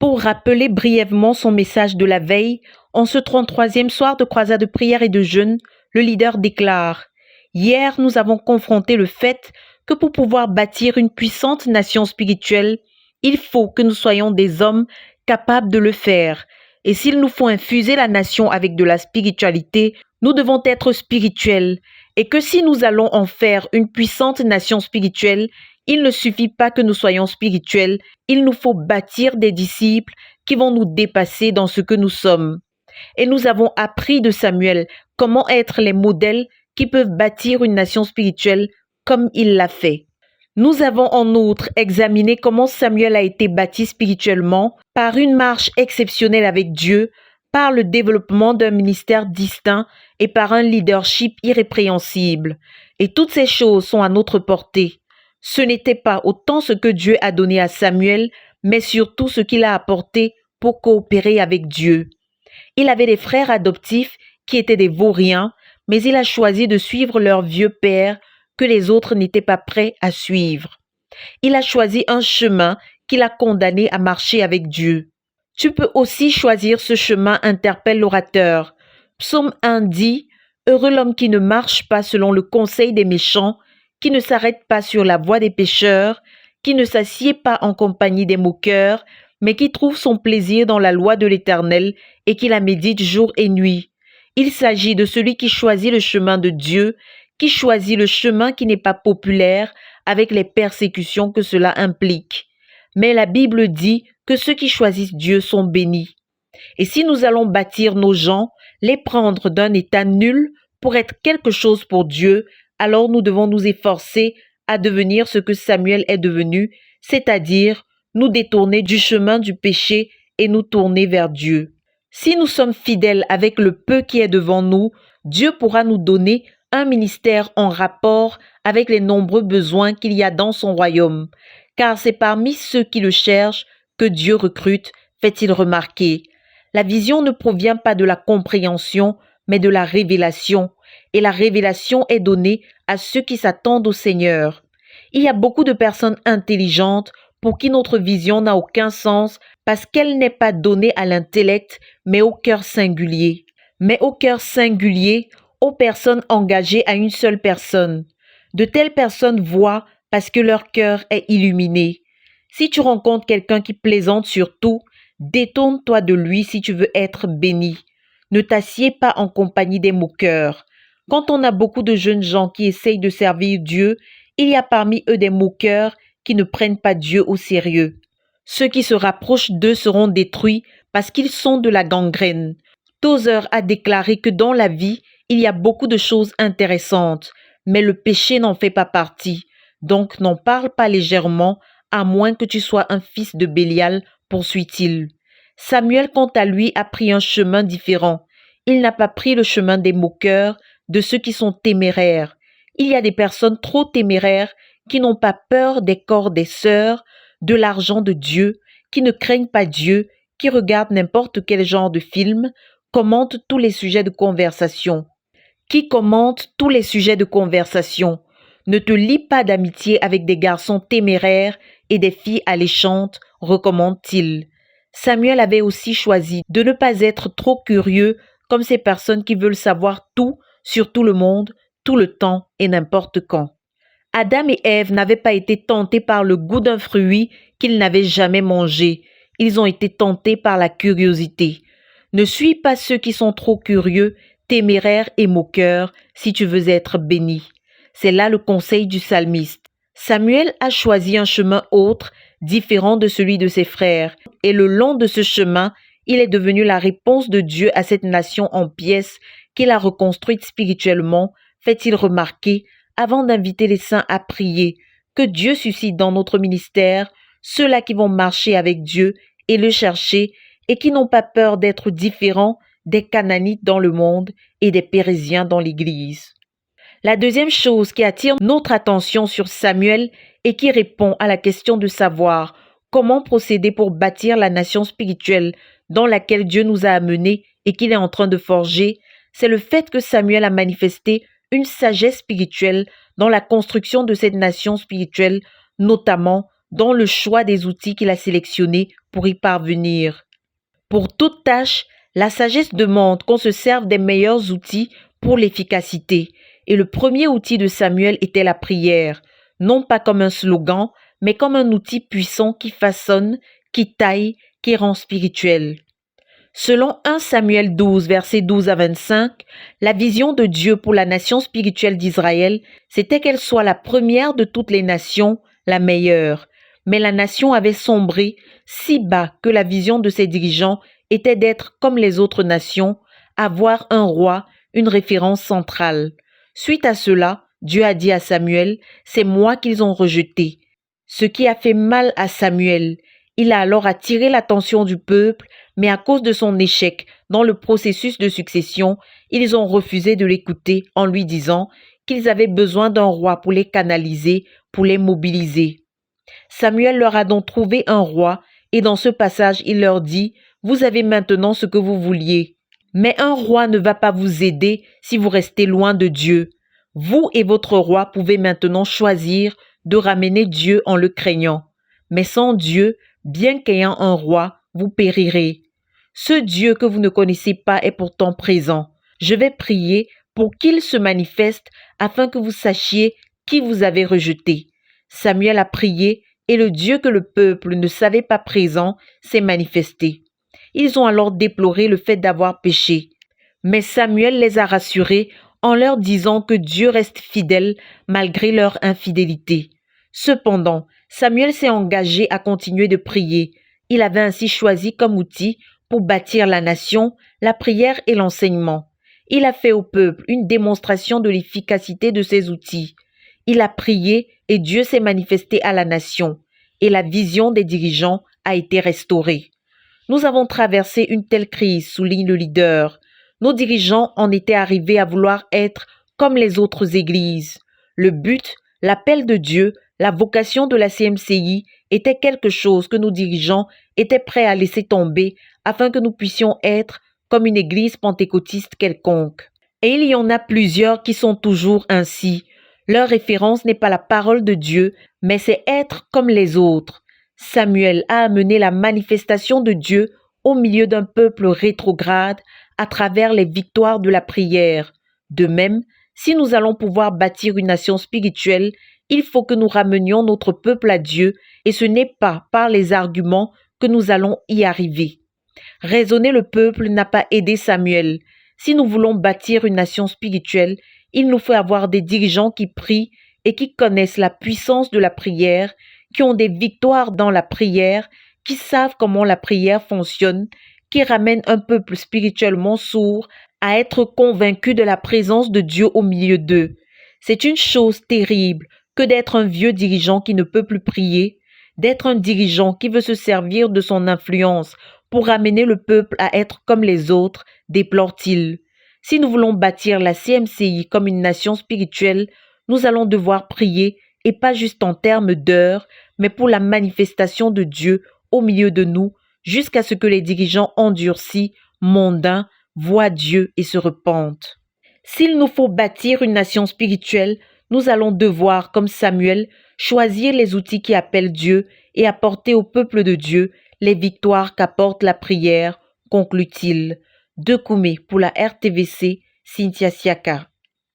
Pour rappeler brièvement son message de la veille, en ce 33e soir de croisade de prière et de jeûne, le leader déclare: « Hier, nous avons confronté le fait que pour pouvoir bâtir une puissante nation spirituelle, il faut que nous soyons des hommes capables de le faire. Et s'il nous faut infuser la nation avec de la spiritualité, nous devons être spirituels. Et que si nous allons en faire une puissante nation spirituelle, il ne suffit pas que nous soyons spirituels, il nous faut bâtir des disciples qui vont nous dépasser dans ce que nous sommes. » Et nous avons appris de Samuel comment être les modèles qui peuvent bâtir une nation spirituelle comme il l'a fait. Nous avons en outre examiné comment Samuel a été bâti spirituellement par une marche exceptionnelle avec Dieu, par le développement d'un ministère distinct et par un leadership irrépréhensible. Et toutes ces choses sont à notre portée. Ce n'était pas autant ce que Dieu a donné à Samuel, mais surtout ce qu'il a apporté pour coopérer avec Dieu. Il avait des frères adoptifs qui étaient des vauriens, mais il a choisi de suivre leur vieux père que les autres n'étaient pas prêts à suivre. Il a choisi un chemin qui l'a condamné à marcher avec Dieu. Tu peux aussi choisir ce chemin, interpelle l'orateur. Psaume 1 dit: « Heureux l'homme qui ne marche pas selon le conseil des méchants, qui ne s'arrête pas sur la voie des pécheurs, qui ne s'assied pas en compagnie des moqueurs, mais qui trouve son plaisir dans la loi de l'Éternel et qui la médite jour et nuit. » Il s'agit de celui qui choisit le chemin de Dieu, qui choisit le chemin qui n'est pas populaire avec les persécutions que cela implique. Mais la Bible dit que ceux qui choisissent Dieu sont bénis. Et si nous allons bâtir nos gens, les prendre d'un état nul pour être quelque chose pour Dieu, alors nous devons nous efforcer à devenir ce que Samuel est devenu, c'est-à-dire nous détourner du chemin du péché et nous tourner vers Dieu. Si nous sommes fidèles avec le peu qui est devant nous, Dieu pourra nous donner un ministère en rapport avec les nombreux besoins qu'il y a dans son royaume, car c'est parmi ceux qui le cherchent que Dieu recrute, fait-il remarquer. La vision ne provient pas de la compréhension, mais de la révélation, et la révélation est donnée à ceux qui s'attendent au Seigneur. Il y a beaucoup de personnes intelligentes pour qui notre vision n'a aucun sens parce qu'elle n'est pas donnée à l'intellect, mais au cœur singulier. Mais au cœur singulier, aux personnes engagées à une seule personne. De telles personnes voient parce que leur cœur est illuminé. Si tu rencontres quelqu'un qui plaisante sur tout, détourne-toi de lui si tu veux être béni. Ne t'assieds pas en compagnie des moqueurs. Quand on a beaucoup de jeunes gens qui essayent de servir Dieu, il y a parmi eux des moqueurs qui ne prennent pas Dieu au sérieux. Ceux qui se rapprochent d'eux seront détruits parce qu'ils sont de la gangrène. Tozer a déclaré que dans la vie, il y a beaucoup de choses intéressantes, mais le péché n'en fait pas partie. Donc n'en parle pas légèrement, à moins que tu sois un fils de Bélial, poursuit-il. Samuel, quant à lui, a pris un chemin différent. Il n'a pas pris le chemin des moqueurs, de ceux qui sont téméraires. Il y a des personnes trop téméraires qui n'ont pas peur des corps des sœurs, de l'argent de Dieu, qui ne craignent pas Dieu, qui regardent n'importe quel genre de film, commentent tous les sujets de conversation. Qui commente tous les sujets de conversation. Ne te lie pas d'amitié avec des garçons téméraires et des filles alléchantes, recommande-t-il. Samuel avait aussi choisi de ne pas être trop curieux comme ces personnes qui veulent savoir tout sur tout le monde, tout le temps et n'importe quand. Adam et Ève n'avaient pas été tentés par le goût d'un fruit qu'ils n'avaient jamais mangé. Ils ont été tentés par la curiosité. Ne suis pas ceux qui sont trop curieux, téméraires et moqueurs si tu veux être béni. C'est là le conseil du psalmiste. Samuel a choisi un chemin autre, différent de celui de ses frères, et le long de ce chemin, il est devenu la réponse de Dieu à cette nation en pièces qu'il a reconstruite spirituellement, fait-il remarquer, avant d'inviter les saints à prier, que Dieu suscite dans notre ministère ceux-là qui vont marcher avec Dieu et le chercher et qui n'ont pas peur d'être différents des Cananites dans le monde et des Pérésiens dans l'Église. La deuxième chose qui attire notre attention sur Samuel et qui répond à la question de savoir comment procéder pour bâtir la nation spirituelle dans laquelle Dieu nous a amenés et qu'il est en train de forger, c'est le fait que Samuel a manifesté une sagesse spirituelle dans la construction de cette nation spirituelle, notamment dans le choix des outils qu'il a sélectionnés pour y parvenir. Pour toute tâche, la sagesse demande qu'on se serve des meilleurs outils pour l'efficacité. Et le premier outil de Samuel était la prière, non pas comme un slogan, mais comme un outil puissant qui façonne, qui taille, qui rend spirituel. Selon 1 Samuel 12, versets 12 à 25, la vision de Dieu pour la nation spirituelle d'Israël, c'était qu'elle soit la première de toutes les nations, la meilleure. Mais la nation avait sombré si bas que la vision de ses dirigeants était d'être comme les autres nations, avoir un roi, une référence centrale. Suite à cela, Dieu a dit à Samuel, c'est moi qu'ils ont rejeté. Ce qui a fait mal à Samuel. Il a alors attiré l'attention du peuple, mais à cause de son échec dans le processus de succession, ils ont refusé de l'écouter en lui disant qu'ils avaient besoin d'un roi pour les canaliser, pour les mobiliser. Samuel leur a donc trouvé un roi et dans ce passage, il leur dit « Vous avez maintenant ce que vous vouliez. Mais un roi ne va pas vous aider si vous restez loin de Dieu. Vous et votre roi pouvez maintenant choisir de ramener Dieu en le craignant. Mais sans Dieu, bien qu'ayant un roi, vous périrez. Ce Dieu que vous ne connaissez pas est pourtant présent. Je vais prier pour qu'il se manifeste afin que vous sachiez qui vous avez rejeté. » Samuel a prié et le Dieu que le peuple ne savait pas présent s'est manifesté. Ils ont alors déploré le fait d'avoir péché. Mais Samuel les a rassurés en leur disant que Dieu reste fidèle malgré leur infidélité. Cependant, Samuel s'est engagé à continuer de prier. Il avait ainsi choisi comme outil pour bâtir la nation, la prière et l'enseignement. Il a fait au peuple une démonstration de l'efficacité de ces outils. Il a prié et Dieu s'est manifesté à la nation, et la vision des dirigeants a été restaurée. Nous avons traversé une telle crise, souligne le leader. Nos dirigeants en étaient arrivés à vouloir être comme les autres églises. Le but, l'appel de Dieu, la vocation de la CMCI était quelque chose que nos dirigeants étaient prêts à laisser tomber afin que nous puissions être comme une église pentecôtiste quelconque. Et il y en a plusieurs qui sont toujours ainsi. Leur référence n'est pas la parole de Dieu, mais c'est être comme les autres. Samuel a amené la manifestation de Dieu au milieu d'un peuple rétrograde à travers les victoires de la prière. De même, si nous allons pouvoir bâtir une nation spirituelle, il faut que nous ramenions notre peuple à Dieu et ce n'est pas par les arguments que nous allons y arriver. Raisonner le peuple n'a pas aidé Samuel. Si nous voulons bâtir une nation spirituelle, il nous faut avoir des dirigeants qui prient et qui connaissent la puissance de la prière, qui ont des victoires dans la prière, qui savent comment la prière fonctionne, qui ramènent un peuple spirituellement sourd à être convaincu de la présence de Dieu au milieu d'eux. C'est une chose terrible que d'être un vieux dirigeant qui ne peut plus prier, d'être un dirigeant qui veut se servir de son influence pour ramener le peuple à être comme les autres, déplore-t-il. Si nous voulons bâtir la CMCI comme une nation spirituelle, nous allons devoir prier, et pas juste en termes d'heures, mais pour la manifestation de Dieu au milieu de nous, jusqu'à ce que les dirigeants endurcis, mondains, voient Dieu et se repentent. S'il nous faut bâtir une nation spirituelle, nous allons devoir, comme Samuel, choisir les outils qui appellent Dieu et apporter au peuple de Dieu les victoires qu'apporte la prière, conclut-il. De Koumé pour la RTVC, Cynthia Siaka.